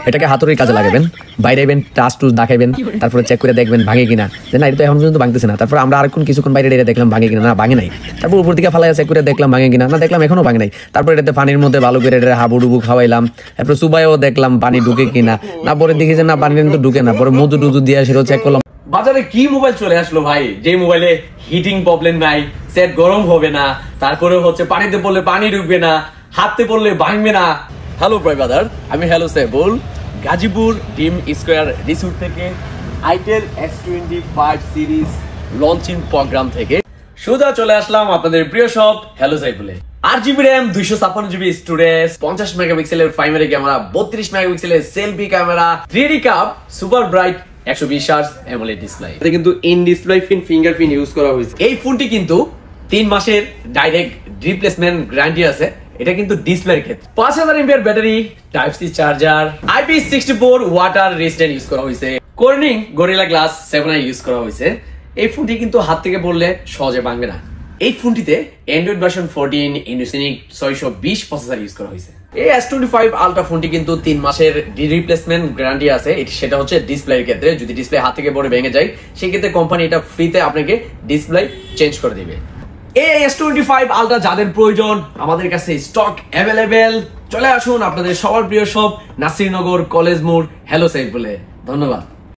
এটাকে হাতুড়ির কাজে লাগাবেন, বাইরে আইবেন, টাচ টুচ দেখাইবেন, তারপরে চেক করে দেখবেন ভাঙে কিনা, যে না এটা তো এখন পর্যন্ত ভাঙতেছে না। তারপর আমরা আরেকক্ষণ কিছুক্ষণ বাইরে দেখলাম ভাঙে কিনা, না ভাঙে নাই। তারপর উপর দিকে ফালাইয়া চেক করে দেখলাম ভাঙে কিনা, না দেখলাম এখনো ভাঙে নাই। তারপর এটাতে পানির মধ্যে ভালো করে এটা হাবুডুবু খাওয়াইলাম, তারপর সুবাইও দেখলাম পানি ঢুকে কিনা, না পরে দেখি যে না পানি কিন্তু ঢুকে না, পরে মধু টুধু দিয়ে সেটাও চেক করলাম। বাজারে কি মোবাইল চলে আসলো ভাই, যে মোবাইলে হিটিং প্রবলেম নাই, সেট গরম হবে না, তারপরে হচ্ছে পানিতে পড়লে পানি ঢুকবে না, হাতে পড়লে ভাঙবে না। হ্যালো ব্রাদার, আমি hello Saibul, Gazipur dream square resort থেকে itel S25 series launching program থেকে সোজা চলে আসলাম আপনাদের প্রিয় শপ হ্যালো সাইবুলে। 8GB RAM, 256GB স্টোরেজ, 50 মেগাপিক্সেলের প্রাইমারি ক্যামেরা, 32 মেগাপিক্সেলের সেলফি ক্যামেরা, 3D কাপ, super bright 120 hertz AMOLED display. এটা কিন্তু ইন ডিসপ্লে ফিঙ্গারপ্রিন্ট ইউজ করা হয়েছে। এই ফোনটি কিন্তু 3 মাসের ডাইরেক্ট রিপ্লেসমেন্ট গ্যারান্টি আছে। এটা কিন্তু ডিসপ্লের ক্ষেত্রে 5000 mAh battery, type C charger, IP64 water resistant use করা হয়েছে, Corning gorilla glass 7i use করা হয়েছে। এই ফোনটি কিন্তু হাত থেকে পড়লে সহজে ভাঙবে না। এই ফোনটিতে অ্যান্ড্রয়েড ভার্সন 14 ইউনিসনিক 620 প্রসেসর ইউজ করা হয়েছে। এই S25 আলট্রা ফোনটি কিন্তু 3 মাসের রিপ্লেসমেন্ট গ্যারান্টি আছে। সেটা হচ্ছে ডিসপ্লের ক্ষেত্রে, যদি ডিসপ্লে হাত থেকে পড়ে ভেঙে যায় সেই ক্ষেত্রে কোম্পানি এটা ফ্রিতে আপনাকে ডিসপ্লে চেঞ্জ করে দিবে। এই S25 আলট্রা যাদের প্রয়োজন আমাদের কাছে স্টক অ্যাভেলেবেল। চলে আসুন আপনাদের সবার প্রিয় শপ নাসিরনগর কলেজ মোড় হ্যালো সাইবুলে। ধন্যবাদ।